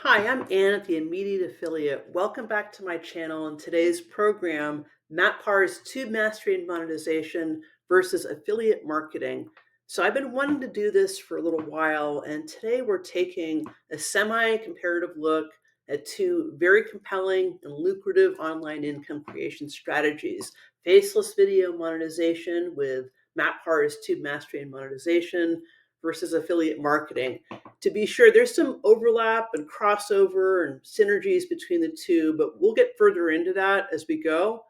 Hi, I'm Ann, the immediate affiliate. Welcome back to my channel. In today's program, Matt Parr's Tune Mastery and Monetization versus affiliate marketing. So I've been wanting to do this for a little while, and today we're taking a semi-comparative look at two very compelling and lucrative online income creation strategies: Faceless Video Monetization with Matt Parr's Tune Mastery and Monetization versus affiliate marketing. To be sure, there's some overlap and crossover and synergies between the two, but we'll get further into that as we go.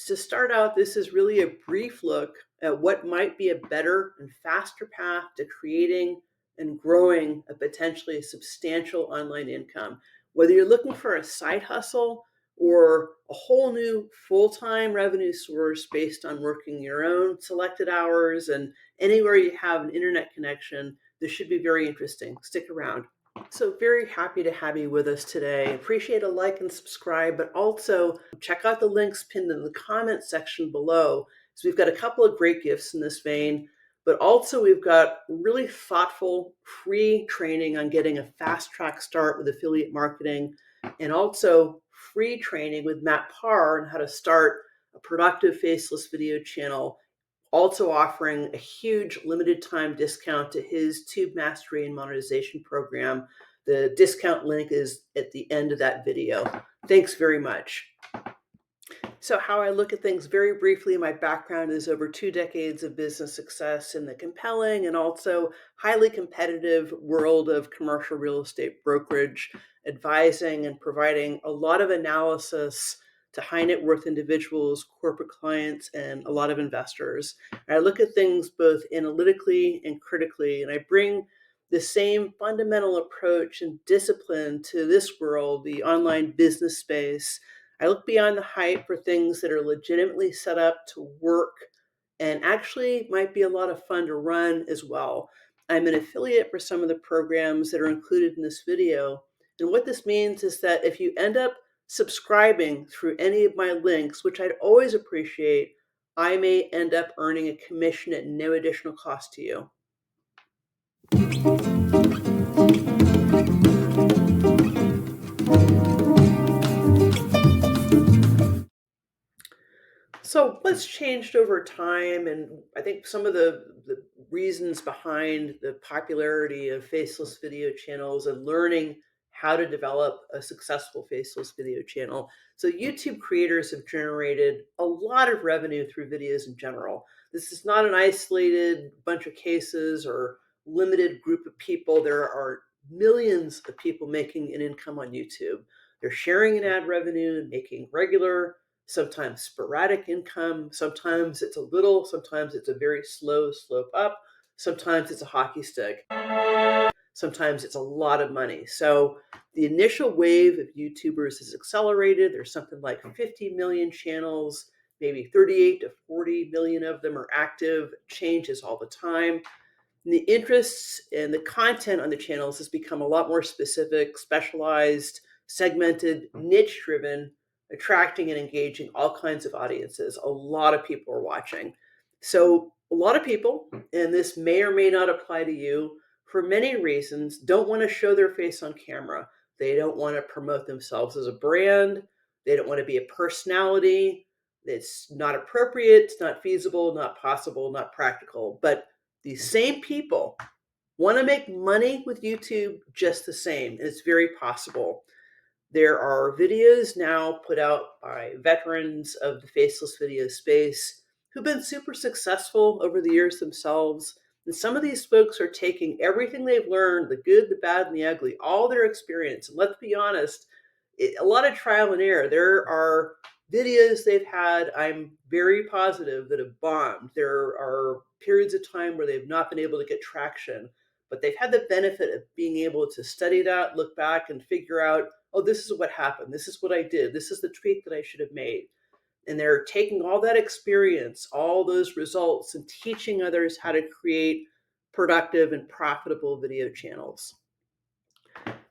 To start out, this is really a brief look at what might be a better and faster path to creating and growing a potentially substantial online income. Whether you're looking for a side hustle or a whole new full-time revenue source based on working your own selected hours and anywhere you have an internet connection, this should be very interesting. Stick around. So very happy to have you with us today. Appreciate a like and subscribe, but also check out the links pinned in the comment section below. So we've got a couple of great gifts in this vein, but also we've got really thoughtful free training on getting a fast track start with affiliate marketing, and also free training with Matt Parr on how to start a productive faceless video channel, also offering a huge limited time discount to his Tune Mastery and Monetization program. The discount link is at the end of that video. Thanks very much. So how I look at things very briefly, my background is over 2 decades of business success in the compelling and also highly competitive world of commercial real estate brokerage, advising and providing a lot of analysis to high net worth individuals, corporate clients, and a lot of investors. I look at things both analytically and critically, and I bring the same fundamental approach and discipline to this world, the online business space. I look beyond the hype for things that are legitimately set up to work and actually might be a lot of fun to run as well. I'm an affiliate for some of the programs that are included in this video. And what this means is that if you end up subscribing through any of my links, which I'd always appreciate, I may end up earning a commission at no additional cost to you. So what's changed over time, and I think some of the reasons behind the popularity of faceless video channels and learning how to develop a successful faceless video channel. So YouTube creators have generated a lot of revenue through videos in general. This is not an isolated bunch of cases or limited group of people. There are millions of people making an income on YouTube. They're sharing an ad revenue and making regular, sometimes sporadic income. Sometimes it's a little, sometimes it's a very slow slope up. Sometimes it's a hockey stick. Sometimes it's a lot of money. So the initial wave of YouTubers has accelerated. There's something like 50 million channels, maybe 38 to 40 million of them are active. It changes all the time. And the interests and the content on the channels has become a lot more specific, specialized, segmented, niche driven, attracting and engaging all kinds of audiences. A lot of people are watching. So a lot of people, and this may or may not apply to you, for many reasons, don't want to show their face on camera. They don't want to promote themselves as a brand. They don't want to be a personality. It's not appropriate, it's not feasible, not possible, not practical. But these same people want to make money with YouTube just the same. And it's very possible. There are videos now put out by veterans of the faceless video space who've been super successful over the years themselves. And some of these folks are taking everything they've learned, the good, the bad, and the ugly, all their experience. And let's be honest, a lot of trial and error. There are videos they've had, I'm very positive, that have bombed. There are periods of time where they've not been able to get traction, but they've had the benefit of being able to study that, look back, and figure out, oh, this is what happened. This is what I did. This is the tweak that I should have made. And they're taking all that experience, all those results, and teaching others how to create productive and profitable video channels.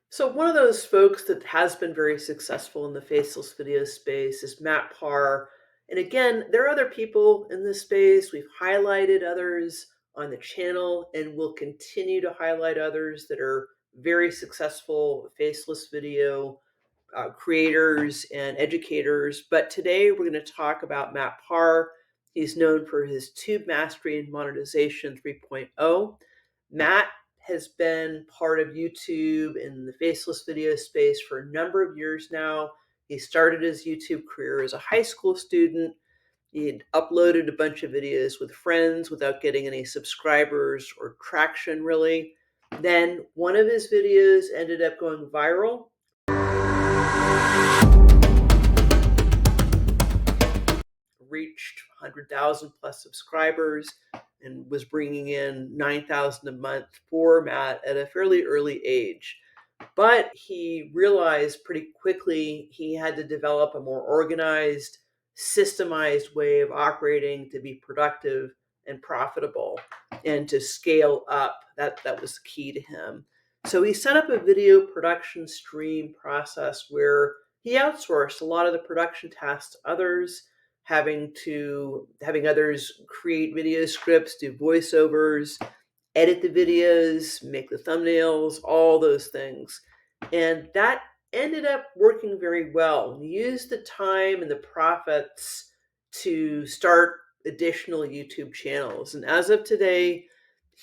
So one of those folks that has been very successful in the faceless video space is Matt Parr. And again, there are other people in this space. We've highlighted others on the channel and we'll continue to highlight others that are very successful faceless video creators and educators. But today we're going to talk about Matt Parr. He's known for his Tune Mastery and Monetization 3.0. Matt has been part of YouTube in the faceless video space for a number of years now. He started his YouTube career as a high school student. He'd uploaded a bunch of videos with friends without getting any subscribers or traction, really. Then one of his videos ended up going viral, reached 100,000 plus subscribers, and was bringing in 9,000 a month for Matt at a fairly early age. But he realized pretty quickly he had to develop a more organized, systemized way of operating to be productive and profitable and to scale up. That was key to him. So he set up a video production stream process where he outsourced a lot of the production tasks to others, having others create video scripts, do voiceovers, edit the videos, make the thumbnails, all those things. And that ended up working very well. He used the time and the profits to start additional YouTube channels. And as of today,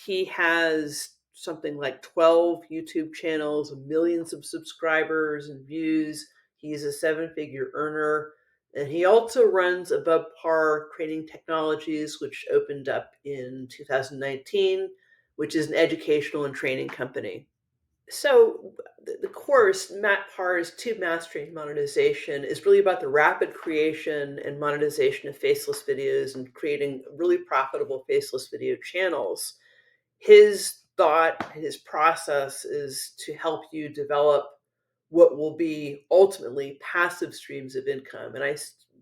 he has something like 12 YouTube channels, millions of subscribers and views. He's a seven-figure earner. And he also runs Above Par Training Technologies, which opened up in 2019, which is an educational and training company. So the course, Matt Parr's Tune Mastery and Monetization, is really about the rapid creation and monetization of faceless videos and creating really profitable faceless video channels. His thought, his process is to help you develop what will be ultimately passive streams of income. And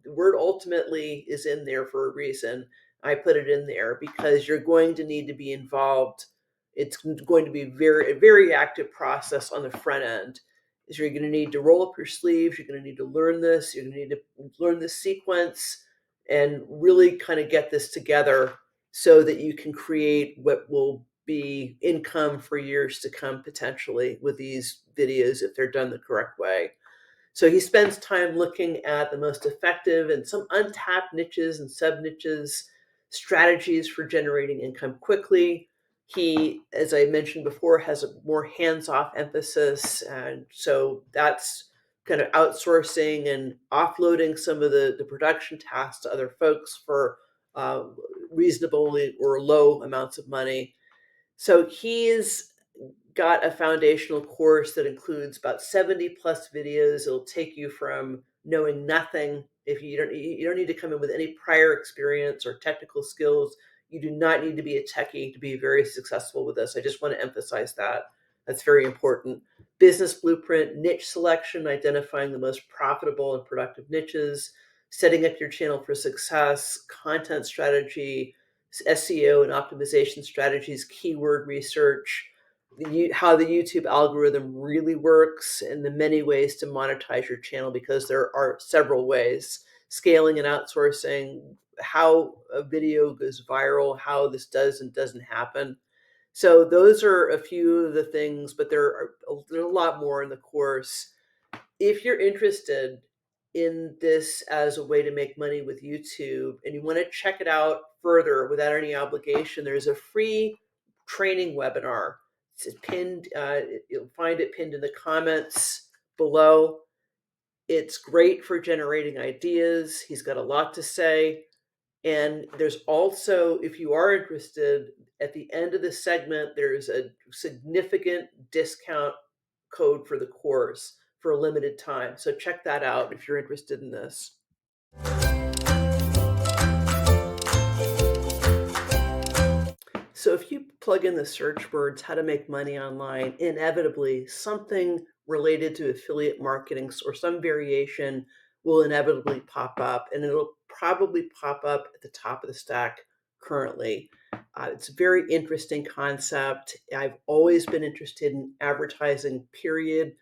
the word ultimately is in there for a reason. I put it in there because you're going to need to be involved. It's going to be a very active process on the front end. Is you're going to need to roll up your sleeves. You're going to need to learn this. You're going to need to learn the sequence and really kind of get this together so that you can create what will be income for years to come, potentially, with these videos if they're done the correct way. So he spends time looking at the most effective and some untapped niches and sub-niches, strategies for generating income quickly. He, as I mentioned before, has a more hands-off emphasis, and so that's kind of outsourcing and offloading some of the production tasks to other folks for reasonable or low amounts of money. So he's got a foundational course that includes about 70 plus videos. It'll take you from knowing nothing. If you don't need to come in with any prior experience or technical skills. You do not need to be a techie to be very successful with this. I just want to emphasize that. That's very important. Business blueprint, niche selection, identifying the most profitable and productive niches, setting up your channel for success, content strategy, SEO and optimization strategies, keyword research, how the YouTube algorithm really works, and the many ways to monetize your channel, because there are several ways: scaling and outsourcing, how a video goes viral, how this does and doesn't happen. So those are a few of the things, but there's a lot more in the course. If you're interested in this as a way to make money with YouTube and you want to check it out further without any obligation, there's a free training webinar. It's pinned, you'll find it pinned in the comments below. It's great for generating ideas. He's got a lot to say. And there's also, if you are interested, at the end of the segment, there's a significant discount code for the course for a limited time. So check that out if you're interested in this. So if you plug in the search words, how to make money online, inevitably something related to affiliate marketing or some variation will inevitably pop up, and it'll probably pop up at the top of the stack currently. It's a very interesting concept. I've always been interested in advertising, period.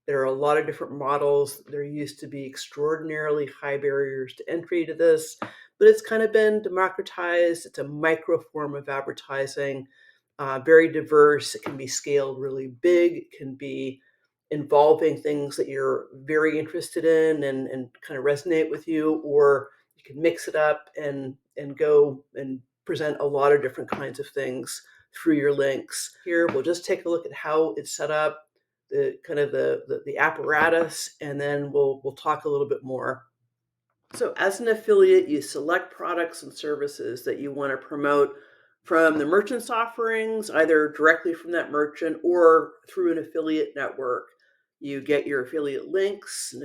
There are a lot of different models. There used to be extraordinarily high barriers to entry to this, but it's kind of been democratized. It's a micro form of advertising. very diverse. It can be scaled really big. It can be involving things that you're very interested in and kind of resonate with you, or you can mix it up and go and present a lot of different kinds of things through your links. Here, we'll just take a look at how it's set up, the kind of the apparatus, and then we'll talk a little bit more. So as an affiliate, you select products and services that you want to promote from the merchant's offerings, either directly from that merchant or through an affiliate network. You get your affiliate links, and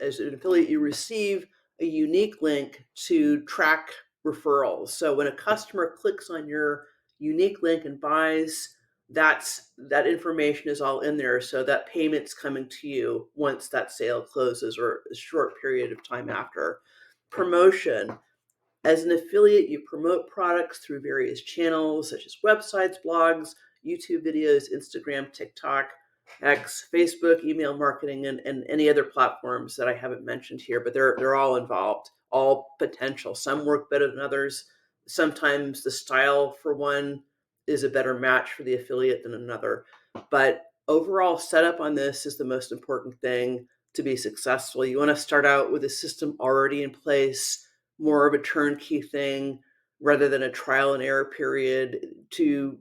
as an affiliate, you receive a unique link to track referrals. So when a customer clicks on your unique link and buys, that information is all in there, so that payment's coming to you once that sale closes or a short period of time after. Promotion. As an affiliate, you promote products through various channels such as websites, blogs, YouTube videos, Instagram, TikTok, X, Facebook, email marketing, and any other platforms that I haven't mentioned here, but they're all involved, all potential. Some work better than others. Sometimes the style for one is a better match for the affiliate than another. But overall setup on this is the most important thing to be successful. You want to start out with a system already in place, more of a turnkey thing rather than a trial and error period. To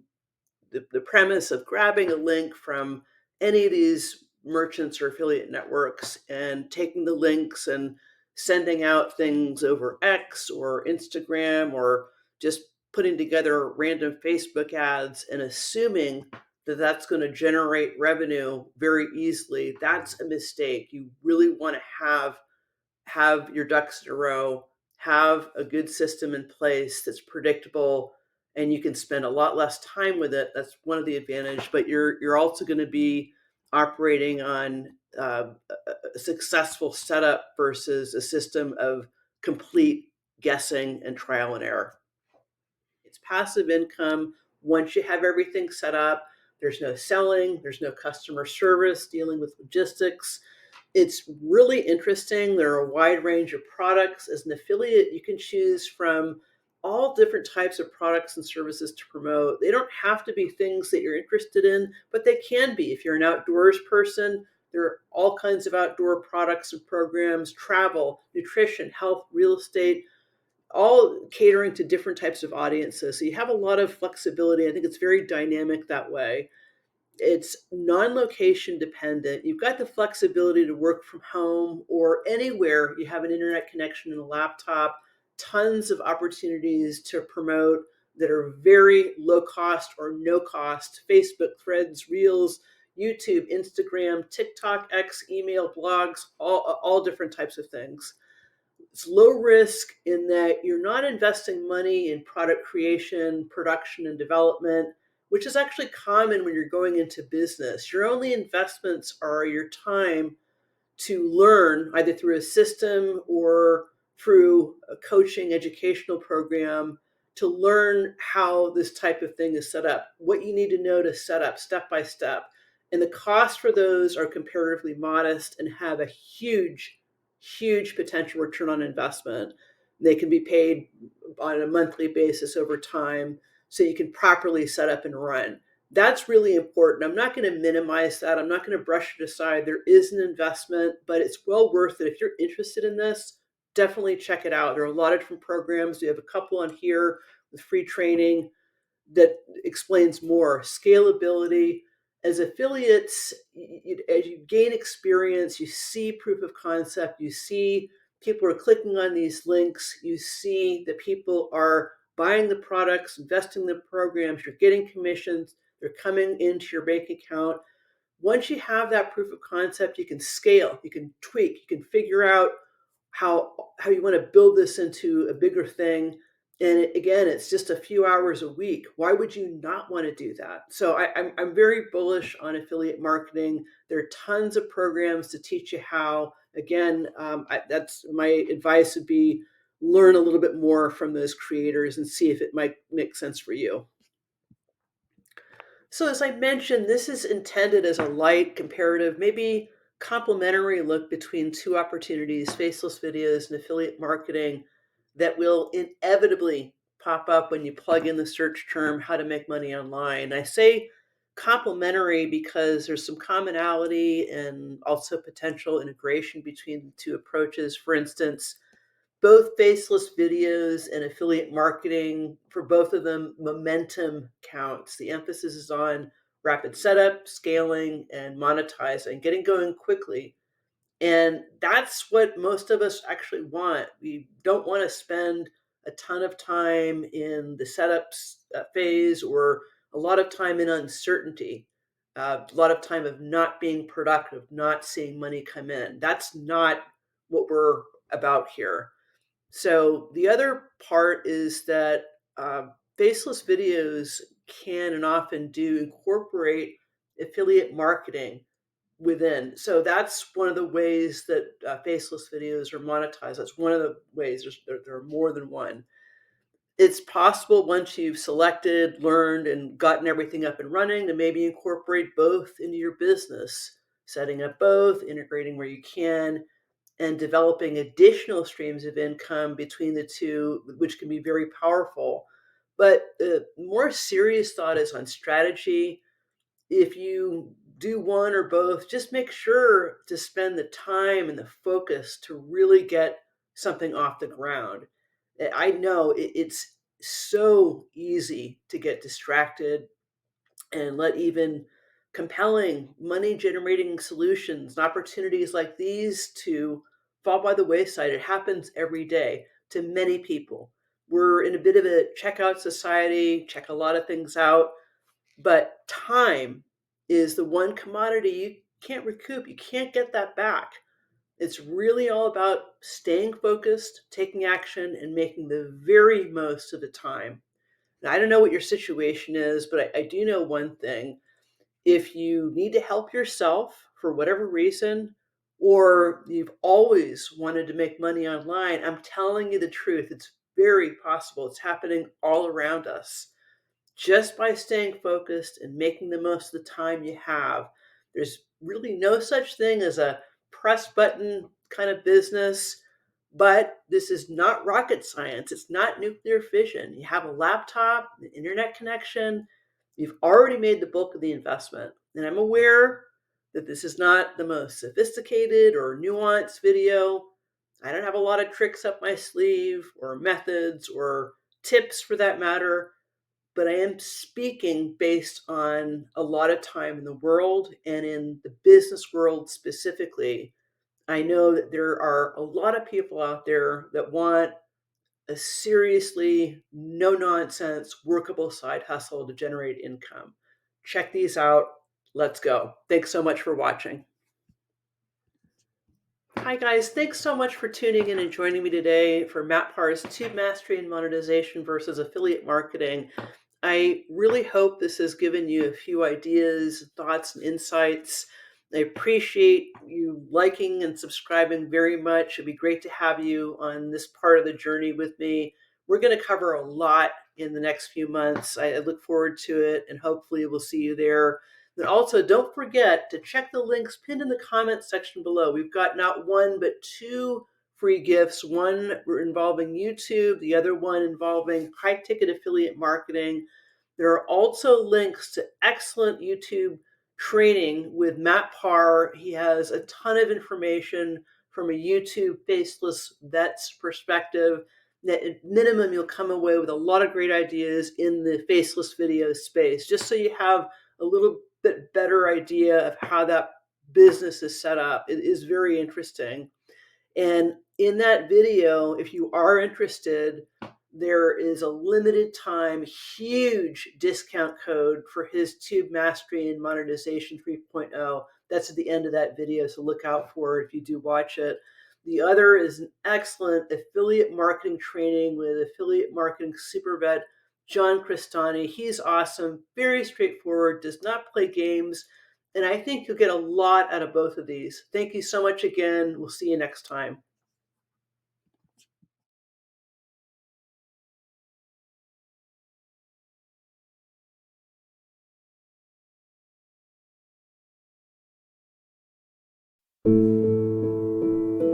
the premise of grabbing a link from any of these merchants or affiliate networks and taking the links and sending out things over X or Instagram, or just putting together random Facebook ads and assuming that that's going to generate revenue very easily, that's a mistake. You really want to have your ducks in a row, have a good system in place that's predictable, and you can spend a lot less time with it. That's one of the advantages. But you're also going to be operating on a successful setup versus a system of complete guessing and trial and error. It's passive income. Once you have everything set up, there's no selling, there's no customer service dealing with logistics. It's really interesting. There are a wide range of products. As an affiliate, you can choose from all different types of products and services to promote. They don't have to be things that you're interested in, but they can be. If you're an outdoors person, there are all kinds of outdoor products and programs, travel, nutrition, health, real estate, all catering to different types of audiences. So you have a lot of flexibility. I think it's very dynamic that way. It's non-location dependent. You've got the flexibility to work from home or anywhere you have an internet connection and a laptop. Tons of opportunities to promote that are very low cost or no cost. Facebook, Threads, Reels, YouTube, Instagram, TikTok, X, email, blogs, all different types of things. It's low risk in that you're not investing money in product creation, production, and development, which is actually common when you're going into business. Your only investments are your time to learn, either through a system or through a coaching educational program, to learn how this type of thing is set up, what you need to know to set up step by step. And the costs for those are comparatively modest and have a huge potential return on investment. They can be paid on a monthly basis over time, so you can properly set up and run. That's really important. I'm not going to minimize that. I'm not going to brush it aside. There is an investment, but it's well worth it. If you're interested in this, definitely check it out. There are a lot of different programs. We have a couple on here with free training that explains more. Scalability. As affiliates, as you gain experience, you see proof of concept, you see people are clicking on these links, you see that people are buying the products, investing in the programs, you're getting commissions, they're coming into your bank account. Once you have that proof of concept, you can scale, you can tweak, you can figure out how you want to build this into a bigger thing. And again, it's just a few hours a week. Why would you not want to do that? So I'm very bullish on affiliate marketing. There are tons of programs to teach you how. Again, that's my advice would be learn a little bit more from those creators and see if it might make sense for you. So as I mentioned, this is intended as a light, comparative, maybe complementary look between two opportunities, faceless videos and affiliate marketing, that will inevitably pop up when you plug in the search term how to make money online. I say complementary because there's some commonality and also potential integration between the two approaches. For instance, both faceless videos and affiliate marketing, for both of them, momentum counts. The emphasis is on rapid setup, scaling, and monetizing, getting going quickly. And that's what most of us actually want. We don't want to spend a ton of time in the setups phase, or a lot of time in uncertainty, a lot of time of not being productive, not seeing money come in. That's not what we're about here. So the other part is that faceless videos can and often do incorporate affiliate marketing within. So that's one of the ways that faceless videos are monetized. That's one of the ways. There are more than one. It's possible, once you've selected, learned, and gotten everything up and running, to maybe incorporate both into your business, setting up both, integrating where you can, and developing additional streams of income between the two, which can be very powerful. But the more serious thought is on strategy. If you do one or both, just make sure to spend the time and the focus to really get something off the ground. I know it's so easy to get distracted and let even compelling money generating solutions and opportunities like these to fall by the wayside. It happens every day to many people. We're in a bit of a checkout society, check a lot of things out, but time is the one commodity you can't recoup. You can't get that back. It's really all about staying focused, taking action, and making the very most of the time. Now, I don't know what your situation is, but I do know one thing. If you need to help yourself for whatever reason, or you've always wanted to make money online, I'm telling you the truth. It's very possible. It's happening all around us. Just by staying focused and making the most of the time you have. There's really no such thing as a press button kind of business, but this is not rocket science. It's not nuclear fission. You have a laptop, an internet connection. You've already made the bulk of the investment. And I'm aware that this is not the most sophisticated or nuanced video. I don't have a lot of tricks up my sleeve or methods or tips for that matter, but I am speaking based on a lot of time in the world and in the business world specifically. I know that there are a lot of people out there that want a seriously no nonsense workable side hustle to generate income. Check these out. Let's go. Thanks so much for watching. Hi guys, thanks so much for tuning in and joining me today for Matt Parr's Tune Mastery and Monetization versus Affiliate Marketing. I really hope this has given you a few ideas, thoughts, and insights. I appreciate you liking and subscribing very much. It'd be great to have you on this part of the journey with me. We're going to cover a lot in the next few months. I look forward to it, and hopefully we'll see you there. And also, don't forget to check the links pinned in the comments section below. We've got not one, but two free gifts, one involving YouTube, the other one involving high-ticket affiliate marketing. There are also links to excellent YouTube training with Matt Parr. He has a ton of information from a YouTube faceless vet's perspective. That at minimum, you'll come away with a lot of great ideas in the faceless video space, just so you have a little bit better idea of how that business is set up. It is very interesting. And in that video, if you are interested, there is a limited time, huge discount code for his Tune Mastery and Monetization 3.0. That's at the end of that video, so look out for it if you do watch it. The other is an excellent affiliate marketing training with affiliate marketing super vet, John Cristani. He's awesome, very straightforward, does not play games, and I think you'll get a lot out of both of these. Thank you so much again. We'll see you next time.